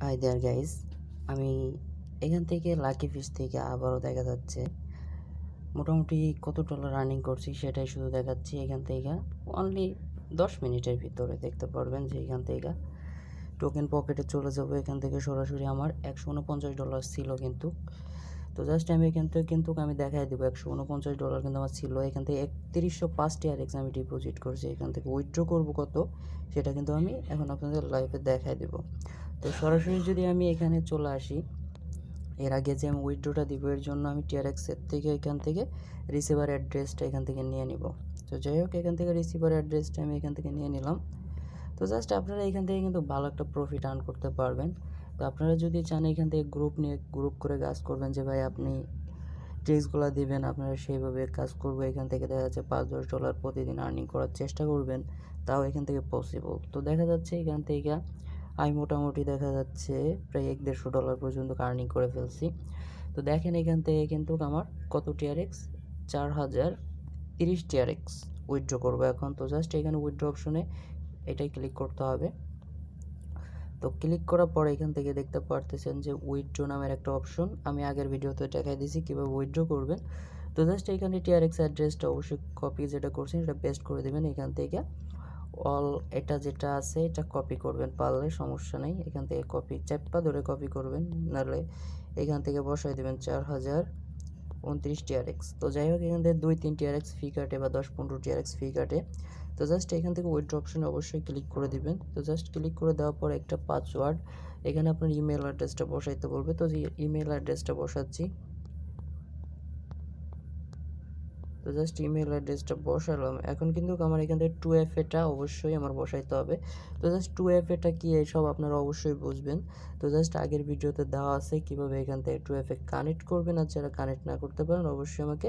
Hi there guys, আমি এখান থেকে লাকি ফিশ থেকে আবারও দেখা যাচ্ছে মোটামুটি কত ডলার আর্নিং করছি সেটাই শুধু দেখাচ্ছি। এখান থেকে অনলি 10 মিনিটের ভিতরে দেখতে পারবেন যে এখান থেকে টোকেন পকেটে চলে যাবো। এখান থেকে সরাসরি আমার $149 ছিল কিন্তু। তো জাস্ট আমি এখান থেকে কিন্তু আমি দেখাই দেবো $149 কিন্তু আমার ছিল। এখান থেকে 3105 টিআরএক্স আমি ডিপোজিট করছি। এখান থেকে উইথড্র করবো কত সেটা কিন্তু আমি এখন আপনাদের লাইভে দেখাই দেবো। তো সরাসরি যদি আমি এখানে চলে আসি, এর আগে যে আমি উইথড্রটা দিব এর জন্য আমি টিআরএক্সের থেকে এখান থেকে রিসিভার অ্যাড্রেসটা এখান থেকে নিয়ে নিব। তো যাই হোক, এখান থেকে রিসিভার অ্যাড্রেসটা আমি এখান থেকে নিয়ে নিলাম। তো জাস্ট আপনারা এখান থেকে কিন্তু ভালো একটা প্রফিট আর্ন করতে পারবেন। তো আপনারা যদি চান এখান থেকে গ্রুপ করে কাজ করবেন, যে ভাই আপনি ট্রিক্সগুলো দিবেন, আপনারা সেইভাবে কাজ করবো। এখান থেকে দেখা যাচ্ছে $5-10 প্রতিদিন আর্নিং করার চেষ্টা করবেন, তাও এখান থেকে পসিবল। তো দেখা যাচ্ছে এখান থেকে আমি মোটামুটি দেখা যাচ্ছে প্রায় $100-150 পর্যন্ত আর্নিং করে ফেলছি। তো দেখেন এখান থেকে কিন্তু আমার কত টিআরএক্স, 4030 টিআরএক্স উইথড্র করবো এখন। তো জাস্ট এখানে উইথড্র অপশনে এটাই ক্লিক করতে হবে। তো ক্লিক করার পরে এখান থেকে দেখতে পারতেছেন যে উইথড্র নামের একটা অপশন, আমি আগের ভিডিওতে দেখাই দিয়েছি কীভাবে উইথড্র করবেন। তো জাস্ট এখানে টিআরএক্স অ্যাড্রেসটা অবশ্যই কপি যেটা করছেন সেটা পেস্ট করে দেবেন। এখান থেকে অল এটা যেটা আছে এটা কপি করবেন, পারলে সমস্যা নেই। এখান থেকে কপি চ্যাপ্পা ধরে কপি করবেন, নাহলে এখান থেকে বসাই দেবেন 4029 টিআরএক্স। তো যাই হোক, এখান থেকে 2-3 টিআরএক্স ফি কাটে বা 10-15 টিআরএক্স ফি কাটে। তো জাস্ট এখান থেকে উইথড্র অপশনে অবশ্যই ক্লিক করে দিবেন। তো জাস্ট ক্লিক করে দেওয়ার পর একটা পাসওয়ার্ড এখানে আপনার ইমেল অ্যাড্রেসটা বসাইতে বলবে। তো যে ইমেল অ্যাড্রেসটা বসাচ্ছি। তো জাস্ট ইমেল অ্যাড্রেসটা বসালাম। এখন কিন্তু আমার এখান থেকে 2FA অবশ্যই আমার বসাইতে হবে। তো জাস্ট 2FA কি এইসব আপনারা অবশ্যই বুঝবেন। তো জাস্ট আগের ভিডিওতে দেওয়া আছে কীভাবে এখান থেকে 2FA কানেক্ট করবেন, আর যারা কানেক্ট না করতে পারেন অবশ্যই আমাকে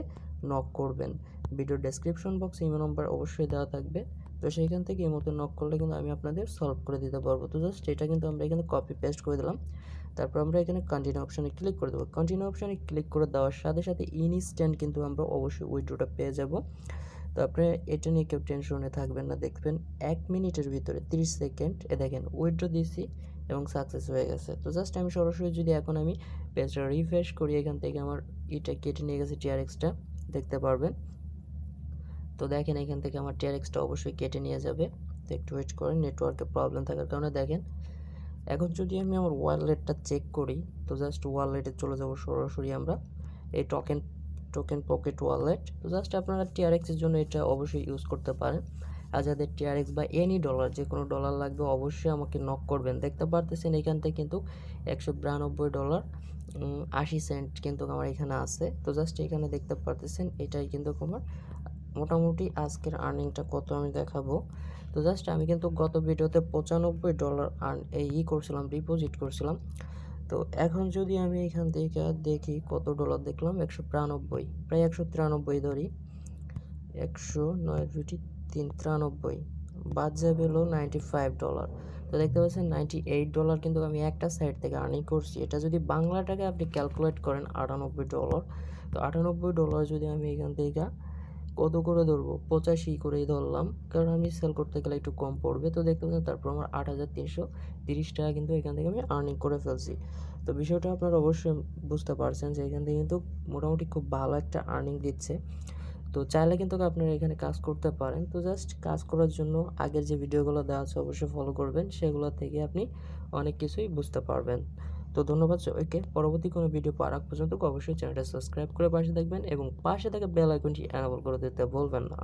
নক করবেন। ভিডিও ডেসক্রিপশন বক্সে ইমেল নাম্বার অবশ্যই দেওয়া থাকবে। তো সেইখান থেকে এই মতো নক করলে কিন্তু আমি আপনাদের সলভ করে দিতে পারবো। তো জাস্ট এটা কিন্তু আমরা এখানে কপি পেস্ট করে দিলাম। তারপর আমরা এখানে কন্টিনিউ অপশানে ক্লিক করে দেবো। কন্টিনিউ অপশানে ক্লিক করে দেওয়ার সাথে সাথে ইনস্ট্যান্ট কিন্তু আমরা অবশ্যই উইথড্রটা পেয়ে যাব। তো আপনি এটা নিয়ে কেউ টেনশনে থাকবেন না। দেখবেন 1 মিনিটের ভিতরে 30 সেকেন্ড দেখেন উইথড্র দিয়েছি এবং সাকসেস হয়ে গেছে। তো জাস্ট আমি সরাসরি যদি এখন আমি পেজটা রিফ্রেশ করি, এখান থেকে আমার এটা কেটে নিয়ে গেছে টিআরএক্সটা দেখতে পারবেন। তো দেখেন এখান থেকে আমার টিআরএক্সটা অবশ্যই কেটে নিয়ে যাবে। তো একটু ওয়েট করেন, নেটওয়ার্কে প্রবলেম থাকার কারণে। দেখেন এখন যদি আমি আমার ওয়ালেটটা চেক করি, তো জাস্ট ওয়ালেটে চলে যাব সরাসরি আমরা এই টোকেন পকেট ওয়ালেট। তো জাস্ট আপনারা টিআরএক্সের জন্য এটা অবশ্যই ইউজ করতে পারেন। আর যাদের টিআরএক্স বা এনি ডলার যে কোনো ডলার লাগবে অবশ্যই আমাকে নক করবেন। দেখতে পারতেছেন এখান থেকে কিন্তু $192.80 কিন্তু আমার এখানে আছে। তো জাস্ট এখানে দেখতে পারতেছেন এটাই কিন্তু আমার মোটামুটি আজকের আর্নিংটা কত আমি দেখাবো। তো জাস্ট আমি কিন্তু গত ভিডিওতে $95 করছিলাম, ডিপোজিট করছিলাম। তো এখন যদি আমি এখান থেকে দেখি কত ডলার দেখলাম, 192, প্রায় 193 ধরি, 109-393 বাদ যাবে হলো $95। তো দেখতে পাচ্ছেন $98 কিন্তু আমি একটা সাইড থেকে আর্নিং করছি। এটা যদি বাংলা টাকায় আপনি ক্যালকুলেট করেন $98। তো $98 যদি আমি এখান থেকে কত করে ধরবো, 85 করেই ধরলাম, কারণ আমি সেল করতে গেলে একটু কম পড়বে। তো দেখতে পাচ্ছেন তারপর আমার 8330 টাকা কিন্তু এখান থেকে আমি আর্নিং করে ফেলছি। তো বিষয়টা আপনারা অবশ্যই বুঝতে পারছেন যে এখান থেকে কিন্তু মোটামুটি খুব ভালো একটা আর্নিং দিচ্ছে। তো চাইলে কিন্তু আপনারা এখানে কাজ করতে পারেন। তো জাস্ট কাজ করার জন্য আগের যে ভিডিওগুলো দেওয়া আছে অবশ্যই ফলো করবেন, সেগুলো থেকে আপনি অনেক কিছুই বুঝতে পারবেন। তো ধন্যবাদ সবাইকে। পরবর্তী কোনো ভিডিও পাওয়ার আগ পর্যন্ত অবশ্যই চ্যানেলটা সাবস্ক্রাইব করে পাশে থাকবেন এবং পাশে থাকা বেল আইকনটি এনেবল করে দিতে ভুলবেন না।